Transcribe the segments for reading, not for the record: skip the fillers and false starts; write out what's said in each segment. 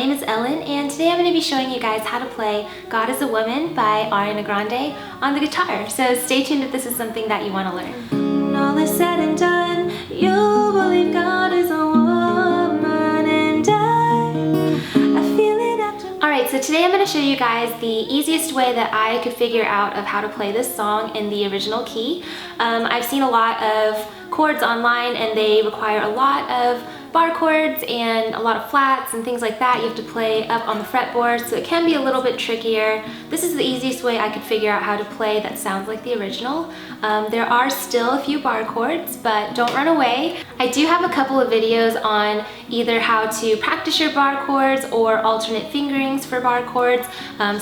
name is Ellen, and today I'm going to be showing you guys how to play God is a Woman by Ariana Grande on the guitar. So stay tuned if this is something that you want to learn. When all is said and done, you'll believe God is a woman, and I feel it after. Alright, so today I'm going to show you guys the easiest way that I could figure out of how to play this song in the original key. I've seen a lot of chords online and they require a lot of bar chords and a lot of flats and things like that. You have to play up on the fretboard, so it can be a little bit trickier. This is the easiest way I could figure out how to play that sounds like the original. There are still a few bar chords, but don't run away. I do have a couple of videos on either how to practice your bar chords or alternate fingerings for bar chords,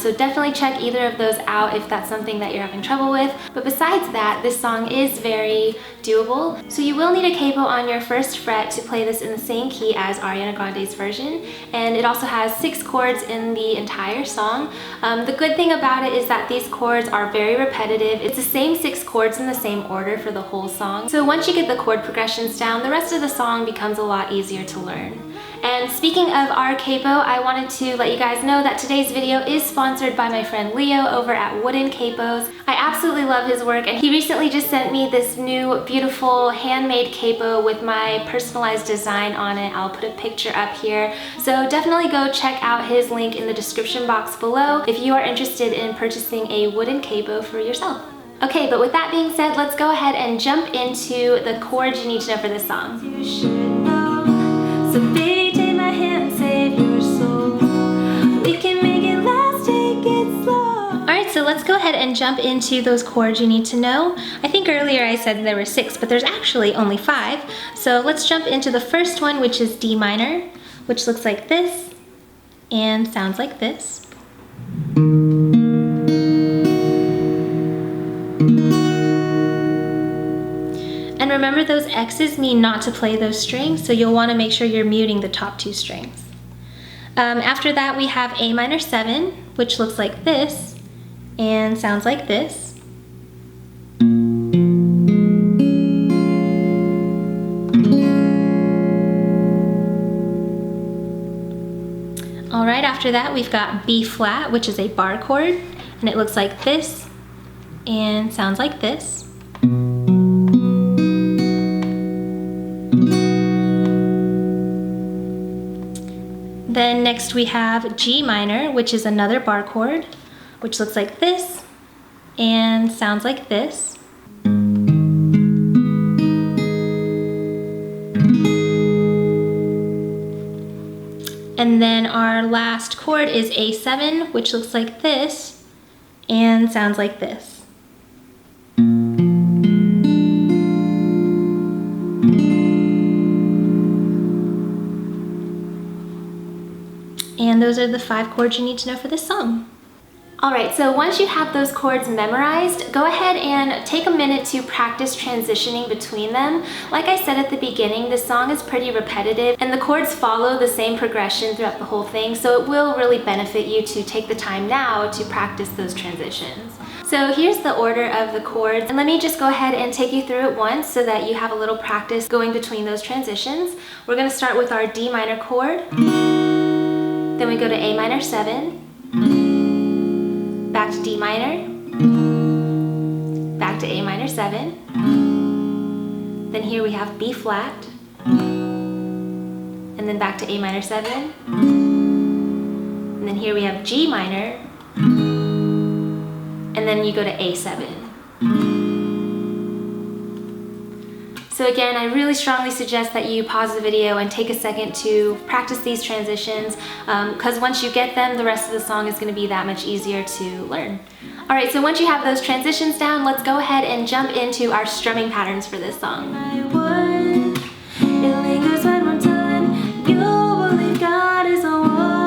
so definitely check either of those out if that's something that you're having trouble with. But besides that, this song is very doable. So you will need a capo on your first fret to play this in the same key as Ariana Grande's version, and it also has 6 chords in the entire song. The good thing about it is that these chords are very repetitive. It's the same 6 chords in the same order for the whole song. So once you get the chord progressions down, the rest of the song becomes a lot easier to learn. And speaking of our capo, I wanted to let you guys know that today's video is sponsored by my friend Leo over at Wooden Capos. I absolutely love his work, and he recently just sent me this new beautiful handmade capo with my personalized design on it. I'll put a picture up here. So definitely go check out his link in the description box below if you are interested in purchasing a wooden capo for yourself. Okay, but with that being said, let's go ahead and jump into the chords you need to know for this song. You should know. So baby, take my hand, save your soul. We can make it last, take it slow. Alright, so let's go ahead and jump into those chords you need to know. I think earlier I said there were 6, but there's actually only 5. So let's jump into the first one, which is D minor, which looks like this and sounds like this. And remember, those X's mean not to play those strings, so you'll want to make sure you're muting the top 2 strings. After that, we have A minor 7, which looks like this and sounds like this. Alright, after that we've got B flat, which is a bar chord, and it looks like this and sounds like this. Then next we have G minor, which is another bar chord, which looks like this and sounds like this. And then our last chord is A7, which looks like this and sounds like this. And those are the 5 chords you need to know for this song. Alright, so once you have those chords memorized, go ahead and take a minute to practice transitioning between them. Like I said at the beginning, this song is pretty repetitive and the chords follow the same progression throughout the whole thing, so it will really benefit you to take the time now to practice those transitions. So here's the order of the chords, and let me just go ahead and take you through it once so that you have a little practice going between those transitions. We're going to start with our D minor chord, then we go to A minor 7, back to D minor, back to A minor 7, then here we have B flat, and then back to A minor 7, and then here we have G minor, and then you go to A7. So again, I really strongly suggest that you pause the video and take a second to practice these transitions, because once you get them, the rest of the song is going to be that much easier to learn. Alright, so once you have those transitions down, let's go ahead and jump into our strumming patterns for this song. It lingers one more time. You'll believe God is a woman.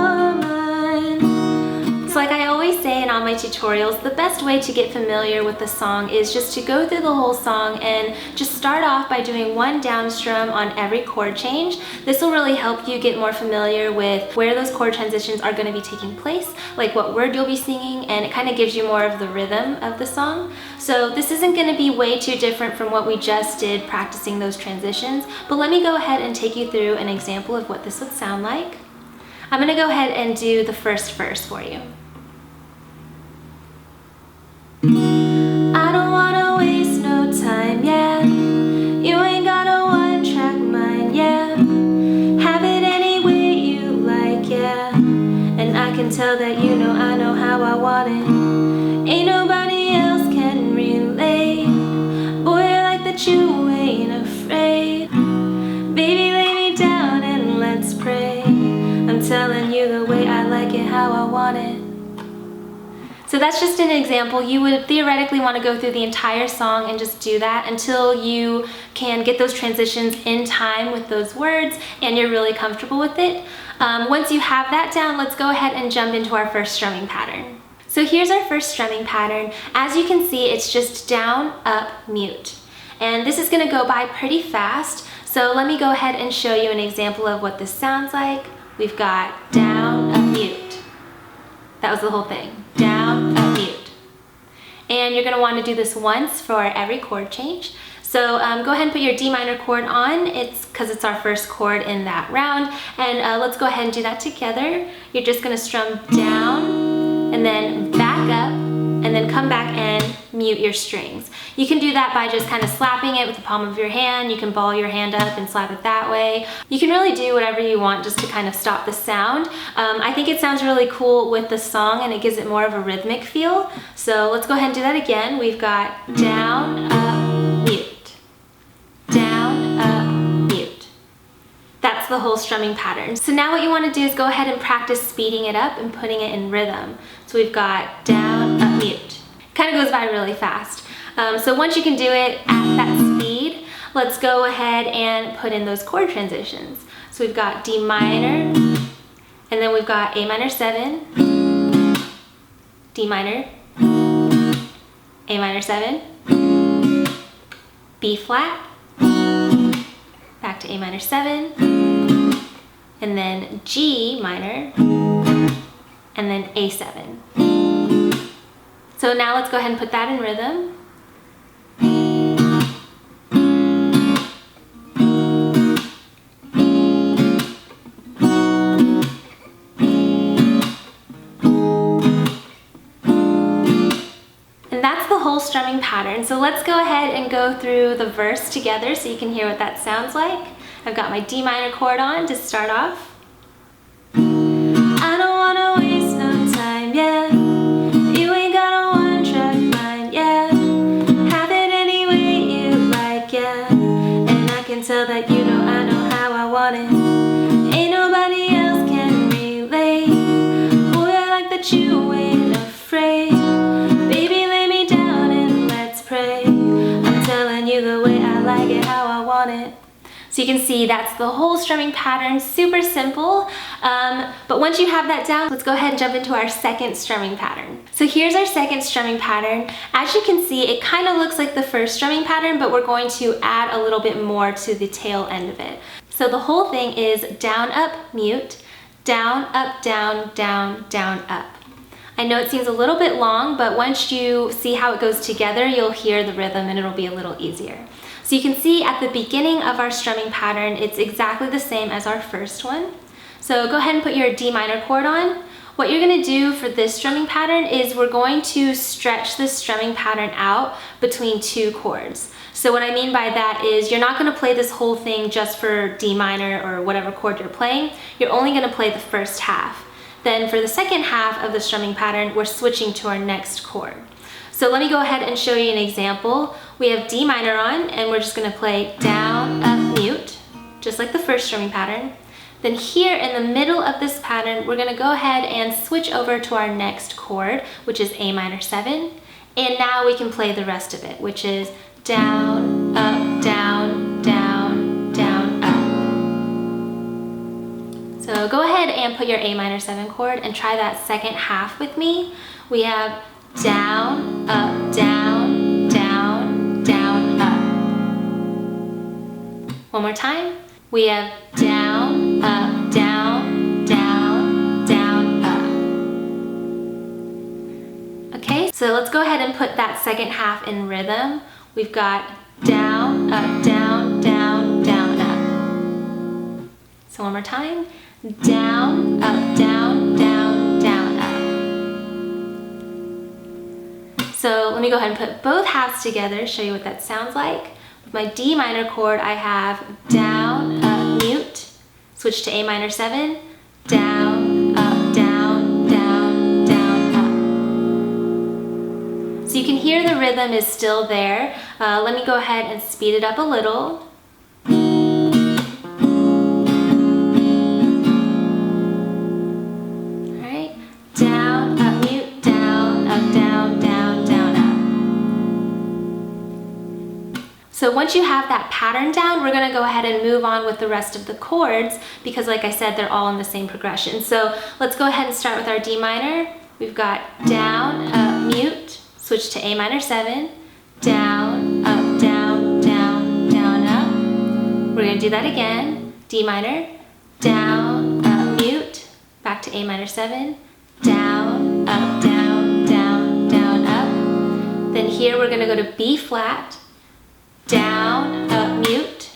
So like I always say in all my tutorials, the best way to get familiar with the song is just to go through the whole song and just start off by doing 1 down strum on every chord change. This will really help you get more familiar with where those chord transitions are going to be taking place, like what word you'll be singing, and it kind of gives you more of the rhythm of the song. So this isn't going to be way too different from what we just did practicing those transitions, but let me go ahead and take you through an example of what this would sound like. I'm gonna go ahead and do the first verse for you. I don't wanna waste no time, yeah. You ain't got a one-track mind, yeah. Have it any way you like, yeah. And I can tell that you know I know how I want it. Ain't nobody else can relate. Boy, I like that you ain't afraid. Baby, lay me down and let's pray. I'm telling you the way I like it, how I want it. So that's just an example. You would theoretically want to go through the entire song and just do that until you can get those transitions in time with those words and you're really comfortable with it. Once you have that down, let's go ahead and jump into our first strumming pattern. So here's our first strumming pattern. As you can see, it's just down, up, mute. And this is going to go by pretty fast. So let me go ahead and show you an example of what this sounds like. We've got down, up, mute. That was the whole thing. Down, up, mute. And you're going to want to do this once for every chord change. So go ahead and put your D minor chord on. It's because it's our first chord in that round. And let's go ahead and do that together. You're just going to strum down and then back up and then come back and mute your strings. You can do that by just kind of slapping it with the palm of your hand. You can ball your hand up and slap it that way. You can really do whatever you want just to kind of stop the sound. I think it sounds really cool with the song and it gives it more of a rhythmic feel. So let's go ahead and do that again. We've got down, up, mute. Down, up, mute. That's the whole strumming pattern. So now what you want to do is go ahead and practice speeding it up and putting it in rhythm. So we've got down, up, mute. Kind of goes by really fast. So once you can do it at that speed, let's go ahead and put in those chord transitions. So we've got D minor, and then we've got A minor 7, D minor, A minor 7, B flat, back to A minor 7, and then G minor, and then A7. So now let's go ahead and put that in rhythm. And that's the whole strumming pattern. So let's go ahead and go through the verse together so you can hear what that sounds like. I've got my D minor chord on to start off. I don't wanna waste no time, yeah. You ain't got a one-track mind, yeah. Have it any way you like, yeah. And I can tell that you know I know how I want it. Ain't nobody else can relate. Boy, I like that you ain't afraid. Baby, lay me down and let's pray. I'm telling you the way I like it, how I want it. So you can see that's the whole strumming pattern, super simple. But once you have that down, let's go ahead and jump into our second strumming pattern. So here's our second strumming pattern. As you can see, it kind of looks like the first strumming pattern, but we're going to add a little bit more to the tail end of it. So the whole thing is down, up, mute, down, up, down, down, down, up. I know it seems a little bit long, but once you see how it goes together, you'll hear the rhythm and it'll be a little easier. So you can see at the beginning of our strumming pattern, it's exactly the same as our first one. So go ahead and put your D minor chord on. What you're going to do for this strumming pattern is we're going to stretch this strumming pattern out between two chords. So what I mean by that is you're not going to play this whole thing just for D minor or whatever chord you're playing. You're only going to play the first half. Then for the second half of the strumming pattern, we're switching to our next chord. So let me go ahead and show you an example. We have D minor on, and we're just going to play down, up, mute, just like the first strumming pattern. Then here in the middle of this pattern, we're going to go ahead and switch over to our next chord, which is A minor 7. And now we can play the rest of it, which is down, up, down, down, down, up. So go ahead and put your A minor 7 chord and try that second half with me. We have down, up, down, down, down, up. One more time. We have down, up, down, down, down, up. Okay, so let's go ahead and put that second half in rhythm. We've got down, up, down, down, down, up. So one more time. down, up, down, down, down, up. So let me go ahead and put both halves together, show you what that sounds like. With my D minor chord, I have down, up, mute, switch to A minor 7, down, up, down, down, down, up. So you can hear the rhythm is still there. Let me go ahead and speed it up a little. So once you have that pattern down, we're gonna go ahead and move on with the rest of the chords because like I said, they're all in the same progression. So let's go ahead and start with our D minor. We've got down, up, mute, switch to A minor 7, down, up, down, down, down, up. We're gonna do that again. D minor, down, up, mute, back to A minor 7, down, up, down, down, down, up. Then here we're gonna go to B flat, down, up, mute,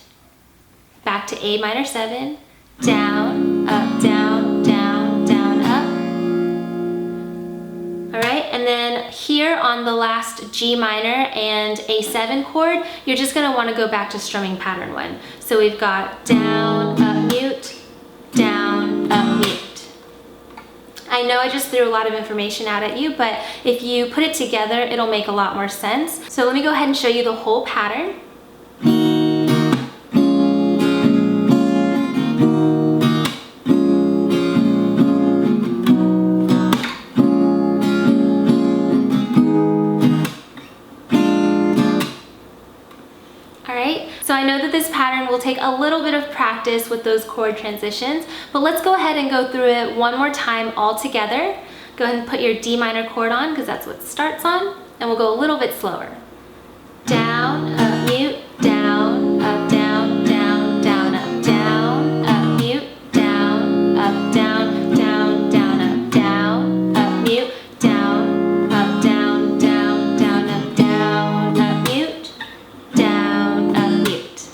back to A minor 7, down, up, down, down, down, up. All right, and then here on the last G minor and A7 chord, you're just gonna wanna go back to strumming pattern 1. So we've got down, up, mute, down, up, mute. I know I just threw a lot of information out at you, but if you put it together, it'll make a lot more sense. So let me go ahead and show you the whole pattern. So I know that this pattern will take a little bit of practice with those chord transitions, but let's go ahead and go through it one more time all together. Go ahead and put your D minor chord on because that's what it starts on, and we'll go a little bit slower. Down, up, mute, down, up, down, down, down, up, down, up, mute, down, up, down, down, down, up, down, up, mute, down, up, down, down, down, up, down, up, mute, down, up, mute.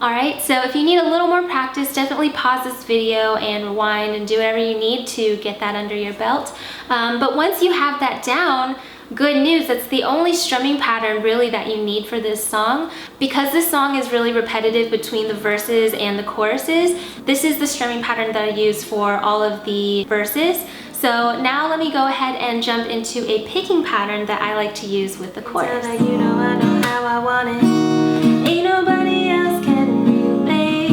All right, so if you need a little more practice, definitely pause this video and rewind and do whatever you need to get that under your belt. But once you have that down, good news, that's the only strumming pattern really that you need for this song. Because this song is really repetitive between the verses and the choruses, this is the strumming pattern that I use for all of the verses. So now let me go ahead and jump into a picking pattern that I like to use with the chorus. You know I know how I want it. Ain't nobody else can relate.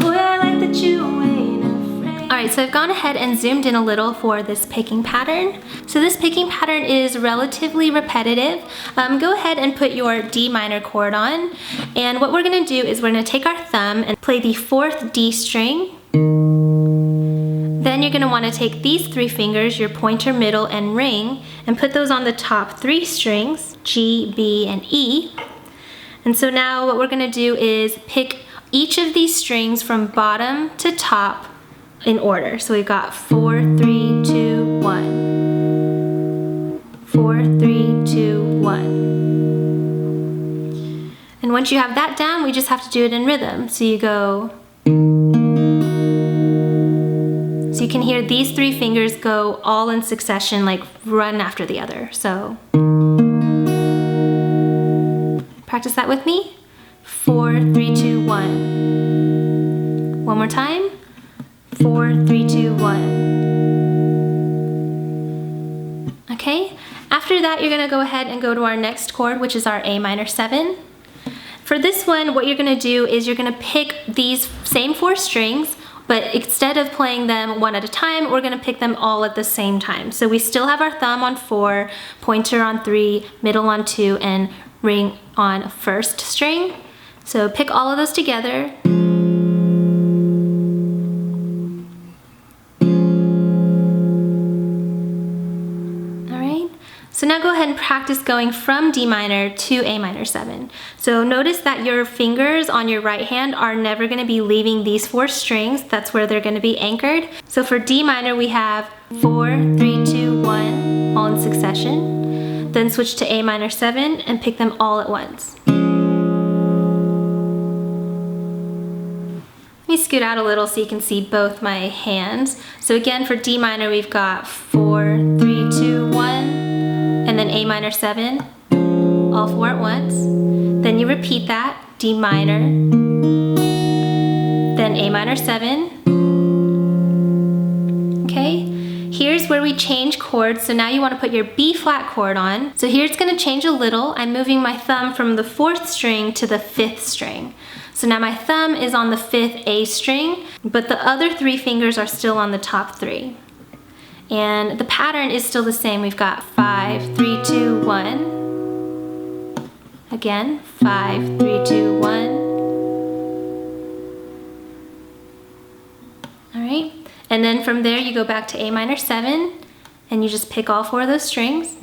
Boy, I like that you ain't afraid. All right, so I've gone ahead and zoomed in a little for this picking pattern. So this picking pattern is relatively repetitive. Go ahead and put your D minor chord on. And what we're gonna do is we're gonna take our thumb and play the 4th D string. Then you're gonna wanna take these 3 fingers, your pointer, middle, and ring, and put those on the top 3 strings, G, B, and E. And so now what we're gonna do is pick each of these strings from bottom to top in order. So we've got 4, 3, 2, 1. 4, 3, 2, 1. And once you have that down, we just have to do it in rhythm. So you go. So you can hear these 3 fingers go all in succession, like run after the other. So practice that with me. 4, 3, 2, 1. One more time. 4, 3, 2, 1. Okay, after that you're gonna go ahead and go to our next chord, which is our A minor 7. For this one, what you're gonna do is you're gonna pick these same 4 strings, but instead of playing them one at a time, we're gonna pick them all at the same time. So we still have our thumb on 4, pointer on 3, middle on 2, and ring on 1st string. So pick all of those together. So now go ahead and practice going from D minor to A minor 7. So notice that your fingers on your right hand are never going to be leaving these 4 strings. That's where they're going to be anchored. So for D minor we have 4, 3, 2, 1, all in succession. Then switch to A minor 7 and pick them all at once. me scoot out a little so you can see both my hands. So again, for D minor, we've got 4, 3, 2, 1, and then A minor 7, all 4 at once. Then you repeat that, D minor, then A minor 7. Okay, here's where we change chords. So now you want to put your B flat chord on. So here it's going to change a little. I'm moving my thumb from the 4th string to the 5th string. So now my thumb is on the 5th A string, but the other 3 fingers are still on the top 3. And the pattern is still the same. We've got 5, 3, 2, 1. Again, 5, 3, 2, 1. All right, and then from there you go back to A minor 7, and you just pick all 4 of those strings.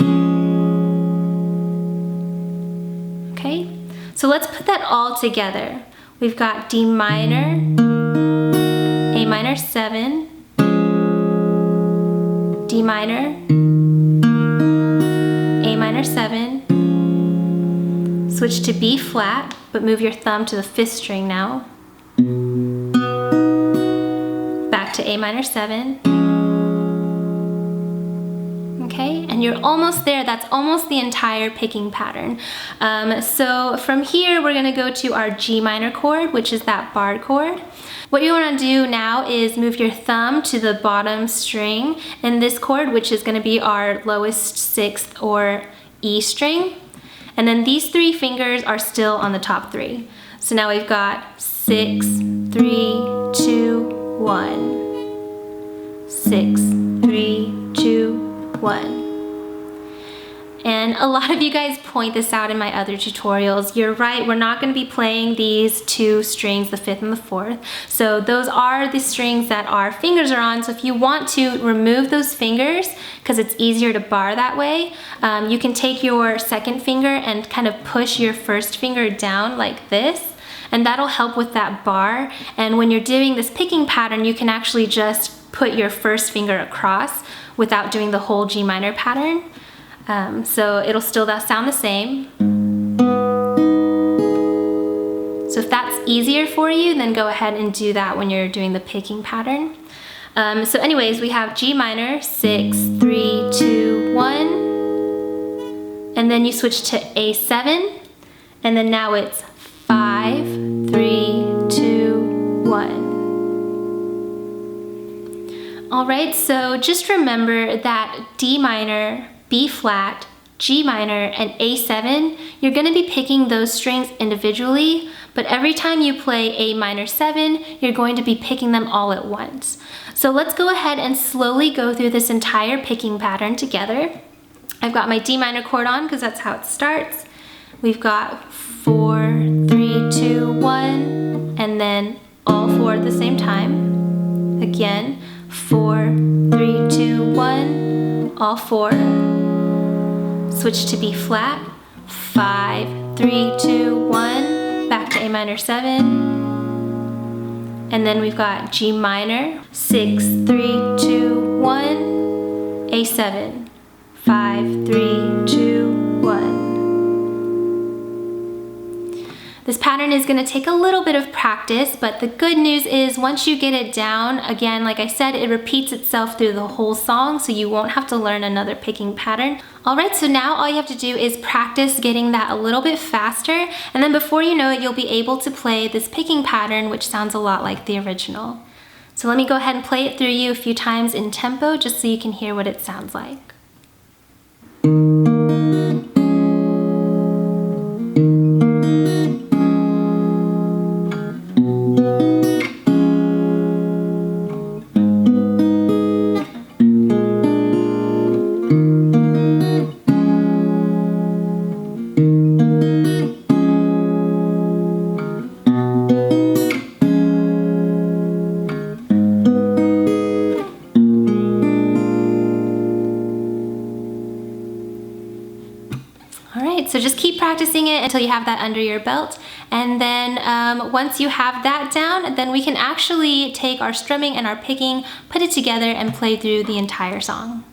Okay, so let's put that all together. We've got D minor, A minor 7, D minor, A minor 7, switch to B flat, but move your thumb to the 5th string now. Back to A minor 7. Okay, and you're almost there. That's almost the entire picking pattern. So from here, we're gonna go to our G minor chord, which is that barred chord. What you wanna do now is move your thumb to the bottom string in this chord, which is gonna be our lowest 6th or E string. And then these 3 fingers are still on the top 3. So now we've got 6, 3, 2, 1. 6, 3, 2, 1. And a lot of you guys point this out in my other tutorials. You're right, we're not going to be playing these 2 strings, the 5th and the 4th. So those are the strings that our fingers are on. So if you want to remove those fingers, because it's easier to bar that way, you can take your 2nd finger and kind of push your 1st finger down like this. And that'll help with that bar. And when you're doing this picking pattern, you can actually just put your 1st finger across without doing the whole G minor pattern. So it'll still sound the same. So if that's easier for you, then go ahead and do that when you're doing the picking pattern. So anyways, we have G minor, 6, 3, 2, 1. And then you switch to A7. And then now it's 5, 3, 2, 1. All right, so just remember that D minor, B flat, G minor, and A7, you're gonna be picking those strings individually, but every time you play A minor 7, you're going to be picking them all at once. So let's go ahead and slowly go through this entire picking pattern together. I've got my D minor chord on because that's how it starts. We've got 4, 3, 2, 1, and then all 4 at the same time. Again, 4, 3, 2, 1, all 4. Switch to B flat, 5, 3, 2, 1, back to A minor 7. And then we've got G minor, 6, 3, 2, 1, A7, 5, 3, 2, 1. This pattern is going to take a little bit of practice, but the good news is once you get it down, again, like I said, it repeats itself through the whole song, so you won't have to learn another picking pattern. All right, so now all you have to do is practice getting that a little bit faster, and then before you know it, you'll be able to play this picking pattern, which sounds a lot like the original. So let me go ahead and play it through you a few times in tempo, just so you can hear what it sounds like. So just keep practicing it until you have that under your belt, and then once you have that down, then we can actually take our strumming and our picking, put it together, and play through the entire song.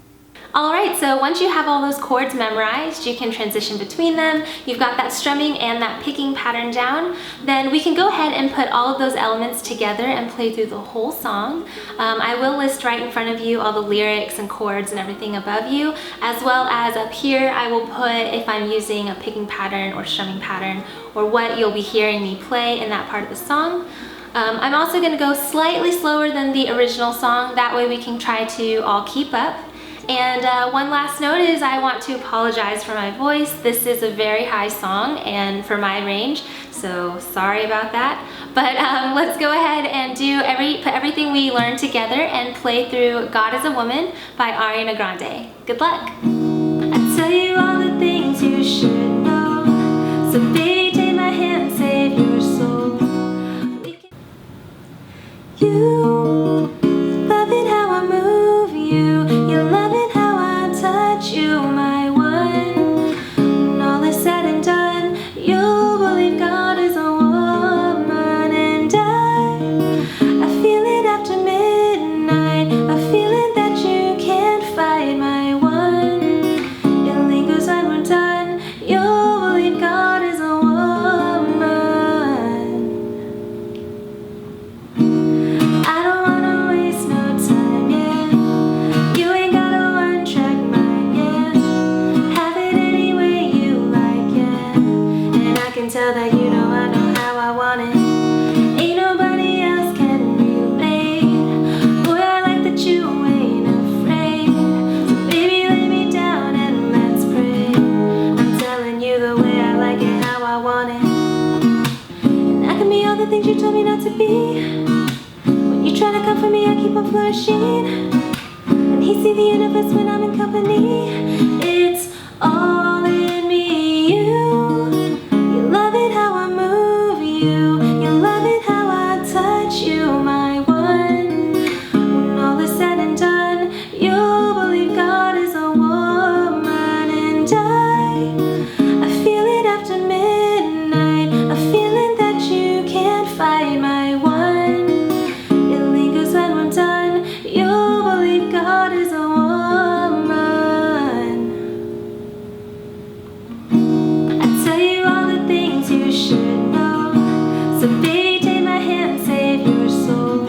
Alright, so once you have all those chords memorized, you can transition between them, you've got that strumming and that picking pattern down, then we can go ahead and put all of those elements together and play through the whole song. I will list right in front of you all the lyrics and chords and everything above you, as well as up here I will put if I'm using a picking pattern or strumming pattern, or what you'll be hearing me play in that part of the song. I'm also going to go slightly slower than the original song, that way we can try to all keep up. And one last note is I want to apologize for my voice. This is a very high song and for my range, so sorry about that. But let's go ahead and put everything we learned together and play through God is a Woman by Ariana Grande. Good luck! I tell you all the things you should know, so baby take my hand, save your soul. You loving how I move you, you're loving how I touch you, my one. When all is said and done, you'll believe God is a woman. And I feel it after midnight, a feeling that you can't fight, my one. It lingers when we're done, you'll believe God is a woman. I don't wanna waste no time, yeah. You ain't gotta one-track mind, yeah. Have it any way you like, yeah. And I can tell that you know I know how I want it. Ain't nobody else can relate. Boy, I like that you ain't afraid. So baby, lay me down and let's pray. I'm telling you the way I like it, how I want it. And I can be all the things you told me not to be. You try to come for me, I keep on flourishing. And he see the universe when I'm in company. It's all in me, you. You love it how I move you. You love it how I touch you, my one. When all is said and done, you'll believe God is a woman. And I feel it after midnight, a feeling that you can't fight, my one. When we're done, you'll believe God is a woman. I tell you all the things you should know, so baby take my hand, save your soul.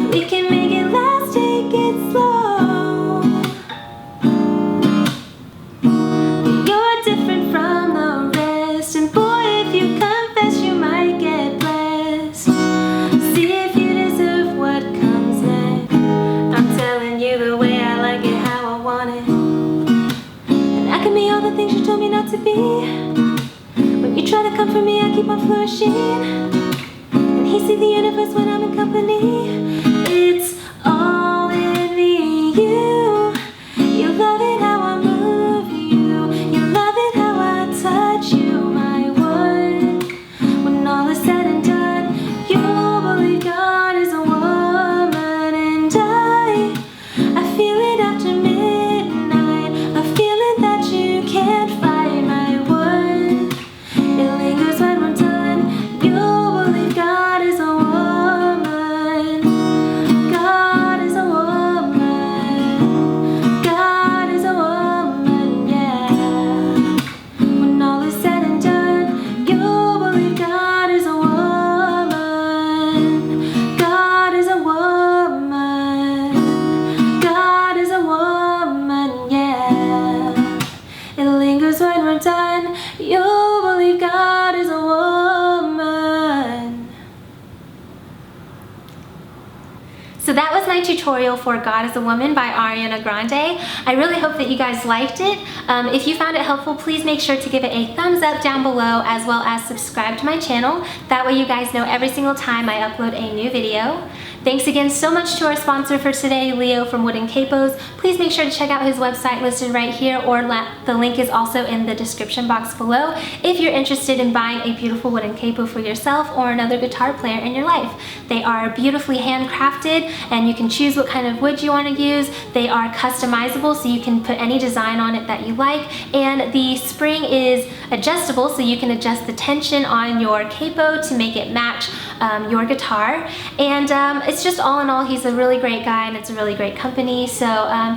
We can make it last, take it slow. You're different from the rest, and boy, if you confess, you might get blessed. See if you deserve what comes next. I'm telling you the way I like it, how I want it. And I can be all the things you told me not to be. When you try to come for me, I keep on flourishing. And he see the universe when I'm in company. It's all in me, you. You love it how I move you. You love it how I touch you, my one. When all is said and done, you'll believe God is a woman. And I feel it after midnight, a feeling that you can't fight, my one. It lingers when we're done, you'll believe God is a woman. God is a woman. God is a woman, yeah. When all is said and done, you'll believe God is a woman. God is a woman. God is a woman, yeah. It lingers when we're done, you'll believe God is a woman. So that was my tutorial for God is a Woman by Ariana Grande. I really hope that you guys liked it. If you found it helpful, please make sure to give it a thumbs up down below, as well as subscribe to my channel. That way you guys know every single time I upload a new video. Thanks again so much to our sponsor for today, Leo from Wooden Capos. Please make sure to check out his website listed right here, or the link is also in the description box below if you're interested in buying a beautiful wooden capo for yourself or another guitar player in your life. They are beautifully handcrafted, and you can choose what kind of wood you want to use. They are customizable, so you can put any design on it that you like, and the spring is adjustable, so you can adjust the tension on your capo to make it match your guitar. And it's just all in all, he's a really great guy and it's a really great company. So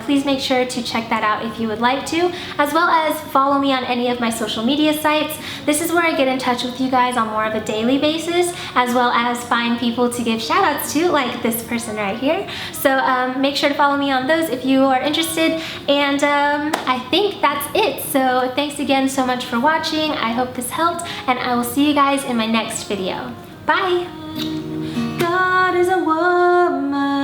please make sure to check that out if you would like to, as well as follow me on any of my social media sites. This is where I get in touch with you guys on more of a daily basis, as well as find people to give shout outs to, like this person right here. So make sure to follow me on those if you are interested. And I think that's it. So thanks again so much for watching. I hope this helped, and I will see you guys in my next video. Bye! God is a woman.